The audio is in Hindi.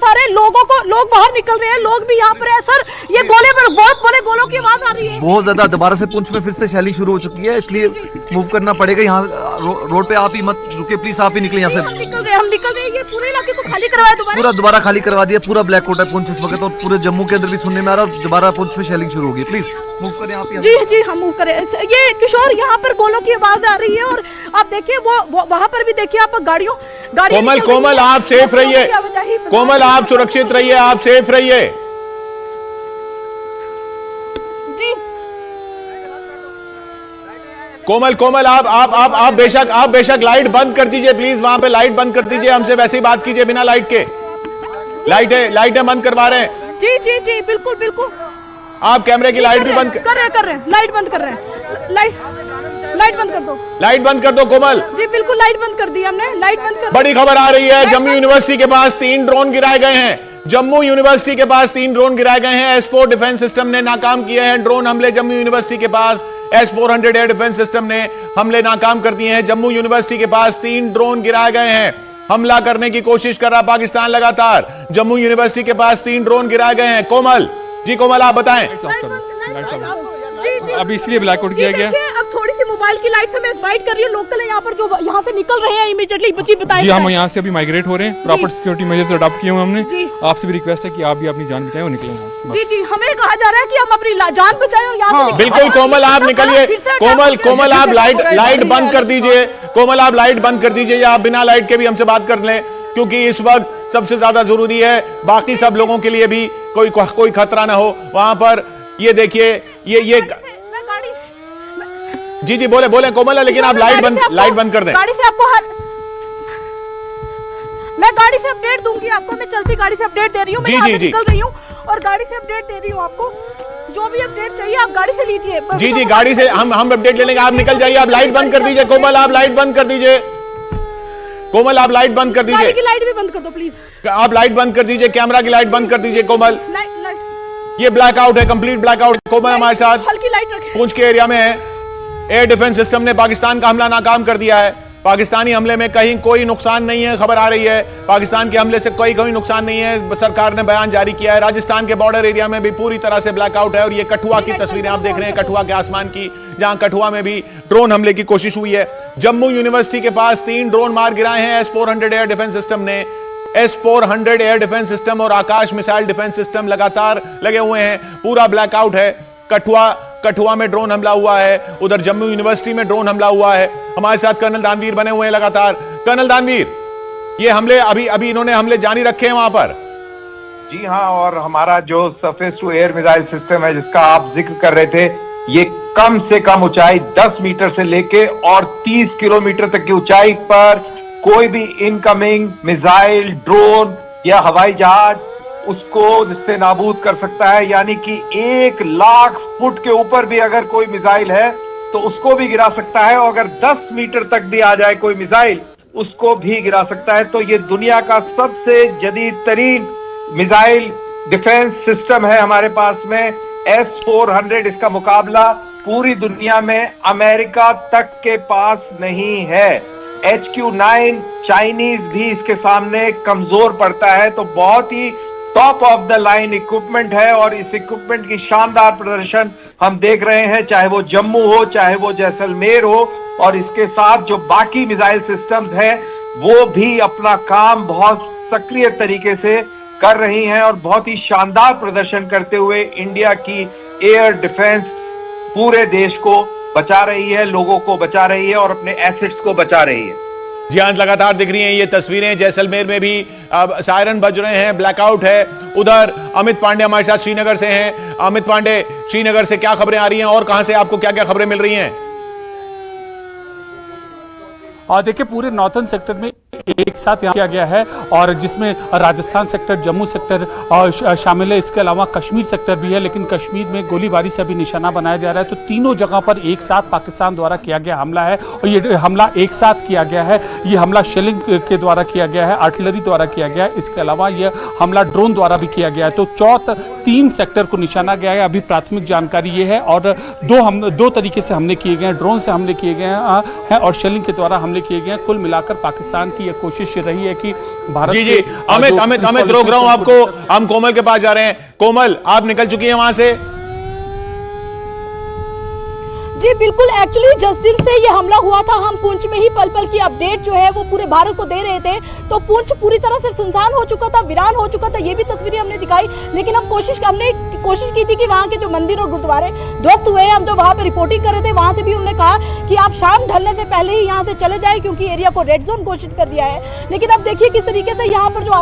सारे लोगों को, लोग बाहर निकल रहे हैं, लोग भी यहाँ पर है सर। ये गोले पर बहुत बड़े गोलों की आवाज आ रही है बहुत ज्यादा। दोबारा से पुंछ में फिर से शेलिंग शुरू हो चुकी है, इसलिए मूव करना पड़ेगा। यहाँ रोड पे आप ही मत रुके प्लीज, आप ही निकले यहाँ से। हम निकल रहे हैं। ये पूरे इलाके को खाली करवाया दोबारा खाली करवा दिया। पूरा ब्लैक आउट है पुंछ इस वक्त, और पूरे जम्मू के अंदर भी सुनने में आ रहा है दोबारा पुंछ में शेलिंग शुरू होगी। प्लीज मूव करें आप। जी हम मूव करें। ये किशोर, यहाँ पर गोलों की आवाज आ रही है, और आप देखिए वो वहाँ पर भी देखिए आप गाड़ी। कोमल आप सेफ रहिए, कोमल आप सुरक्षित रहिए, आप सेफ रहिए। जी कोमल आप बेशक लाइट बंद कर दीजिए प्लीज, वहां पे लाइट बंद कर दीजिए। हमसे वैसे ही बात कीजिए बिना लाइट के। लाइटें बंद करवा रहे हैं। जी बिल्कुल। आप कैमरे की लाइट भी बंद कर रहे हैं। लाइट बंद कर रहे हैं। लाइट बंद कर दो। लाइट बंद कर दो कोमल। जी बिल्कुल, लाइट बंद कर दी हमने। लाइट बंद कर। बड़ी खबर आ रही है, जम्मू यूनिवर्सिटी के पास 3 ड्रोन गिराए गए हैं। जम्मू यूनिवर्सिटी के पास 3 ड्रोन गिराए गए हैं। S-4 डिफेंस सिस्टम ने नाकाम किए हैं ड्रोन हमले जम्मू यूनिवर्सिटी के पास। S-400 एयर डिफेंस सिस्टम ने हमले नाकाम कर दिए हैं। जम्मू यूनिवर्सिटी के पास 3 ड्रोन गिराए गए हैं। हमला करने की कोशिश कर रहा पाकिस्तान लगातार। जम्मू यूनिवर्सिटी के पास 3 ड्रोन गिराए गए हैं। कोमल आप बताएं। अभी इसलिए ब्लैकआउट किया गया। अब थोड़ी सी मोबाइल की लाइट हमें गाइड कर रही है। लोकल है यहाँ पर जो यहाँ से निकल रहे हैं इमीडिएटली। बच्ची बताएं। जी हम यहाँ से अभी माइग्रेट हो रहे हैं। प्रॉपर सिक्योरिटी मेजर्स अडॉप्ट किए हुए हमने। आपसे भी रिक्वेस्ट है कि आप भी अपनी जान बचाएं और निकलें यहाँ से। जी हमें कहा जा रहा है कि हम अपनी जान बचाएं और यहाँ से बिल्कुल कोमल आप निकलिए। कोमल आप लाइट बंद कर दीजिए। कोमल आप लाइट बंद कर दीजिए, या आप बिना लाइट के भी हमसे बात कर लें, क्योंकि इस वक्त सबसे ज्यादा जरूरी है बाकी सब लोगों के लिए भी कोई खतरा ना हो वहां पर। ये देखिए ये जी बोले कोमल, लेकिन आप लाइट बंद कर दें। गाड़ी से आपको मैं गाड़ी से अपडेट दूंगी आपको। मैं चलती गाड़ी से अपडेट दे रही हूँ। मैं निकल रही हूँ और गाड़ी से अपडेट दे रही हूँ आपको। जो भी अपडेट चाहिए आप गाड़ी से लीजिए। जी गाड़ी से हम अपडेट ले लेंगे। आप निकल जाइए। आप लाइट बंद कर दीजिए। कोमल आप लाइट बंद कर दीजिए। कोमल आप लाइट बंद कर दीजिए। गाड़ी की लाइट भी बंद कर दो प्लीज। आप लाइट बंद कर दीजिए। कैमरा की लाइट बंद कर दीजिए कोमल। ये ब्लैकआउट है, कंप्लीट ब्लैकआउट। कोमल हमारे साथ हल्की लाइट रखें। पुंछ के एरिया में है। एयर डिफेंस सिस्टम ने पाकिस्तान का हमला नाकाम कर दिया है। पाकिस्तानी हमले में कहीं कोई नुकसान नहीं है, खबर आ रही है। पाकिस्तान के हमले से कोई नुकसान नहीं है, सरकार ने बयान जारी किया है। राजस्थान के बॉर्डर एरिया में भी पूरी तरह से ब्लैकआउट है। और ये कठुआ की तस्वीरें आप देख रहे हैं, कठुआ के आसमान की, जहां कठुआ में भी ड्रोन हमले की कोशिश हुई है। जम्मू यूनिवर्सिटी के पास 3 ड्रोन मार गिराए हैं S-400 एयर डिफेंस सिस्टम ने। S-400 एयर डिफेंस सिस्टम और आकाश मिसाइल डिफेंस सिस्टम लगातार लगे हुए हैं। पूरा ब्लैकआउट है। कठुआ में ड्रोन हमला हुआ है, उधर जम्मू यूनिवर्सिटी में ड्रोन हमला हुआ है। हमारे साथ कर्नल दानवीर बने हुए हैं लगातार। कर्नल दानवीर, ये हमले अभी इन्होंने हमले जारी रखे हैं वहां पर। जी हाँ, और हमारा जो surface to air missile system है जिसका आप जिक्र कर रहे थे, ये कम से कम ऊंचाई 10 मीटर से लेके और 30 किलोमीटर तक की ऊंचाई पर कोई भी इनकमिंग मिसाइल, ड्रोन या हवाई जहाज उसको जिससे नाबूद कर सकता है। यानी कि 1 लाख फुट के ऊपर भी अगर कोई मिसाइल है तो उसको भी गिरा सकता है, और अगर 10 मीटर तक भी आ जाए कोई मिसाइल उसको भी गिरा सकता है। तो ये दुनिया का सबसे जदीद तरीन मिसाइल डिफेंस सिस्टम है हमारे पास में। S-400 इसका मुकाबला पूरी दुनिया में अमेरिका तक के पास नहीं है। HQ-9 चाइनीज भी इसके सामने कमजोर पड़ता है। तो बहुत ही top of the line equipment है, और इस इक्विपमेंट की शानदार प्रदर्शन हम देख रहे हैं, चाहे वो जम्मू हो, चाहे वो जैसलमेर हो। और इसके साथ जो बाकी मिसाइल सिस्टम्स हैं वो भी अपना काम बहुत सक्रिय तरीके से कर रही हैं, और बहुत ही शानदार प्रदर्शन करते हुए इंडिया की एयर डिफेंस पूरे देश को बचा रही है, लोगों को बचा रही है और अपने एसेट्स को बचा रही है। जी हाँ, लगातार दिख रही हैं ये तस्वीरें। जैसलमेर में भी अब सायरन बज रहे हैं, ब्लैकआउट है। उधर अमित पांडे हमारे साथ श्रीनगर से हैं। अमित पांडे, श्रीनगर से क्या खबरें आ रही हैं और कहां से आपको क्या क्या खबरें मिल रही हैं? और देखिए, पूरे नॉर्थन सेक्टर में एक साथ यहाँ किया गया है, और जिसमें राजस्थान सेक्टर, जम्मू सेक्टर शामिल है। इसके अलावा कश्मीर सेक्टर भी है, लेकिन कश्मीर में गोलीबारी से भी निशाना बनाया जा रहा है। तो तीनों जगह पर एक साथ पाकिस्तान द्वारा किया गया हमला है, और ये हमला एक साथ किया गया है। ये हमला शेलिंग के द्वारा किया गया है, आर्टिलरी द्वारा किया गया है। इसके अलावा यह हमला ड्रोन द्वारा भी किया गया है। तो 3 सेक्टर को निशाना गया है। अभी प्राथमिक जानकारी ये है, और दो तरीके से हमले किए गए हैं। ड्रोन से हमले किए गए हैं और शेलिंग के द्वारा हमले किए गए हैं। कुल मिलाकर पाकिस्तान की ये कोशिश रही है कि भारत जी जी, के, अमित जो अमित पुलिस अमित रोक रहा हूं पॉलिसी है, आपको। हम कोमल के पास जा रहे हैं। कोमल, आप निकल चुकी हैं वहां से? जी बिल्कुल, एक्चुअली जिस दिन से ये हमला हुआ था हम पुंछ में ही पल पल की अपडेट जो है वो पूरे भारत को दे रहे थे। तो पुंछ पूरी तरह से सुनसान हो चुका था, वीरान हो चुका था, ये भी तस्वीरें हमने दिखाई। लेकिन हमने कोशिश की थी कि वहाँ के जो मंदिर और गुरुद्वारे ध्वस्त हुए हैं, हम जो वहाँ पे रिपोर्टिंग कर रहे थे वहाँ से भी उन्होंने कहा कि आप शाम ढलने से पहले ही यहाँ से चले जाए, क्योंकि एरिया को रेड जोन घोषित कर दिया है। लेकिन अब देखिए किस तरीके से यहाँ पर जो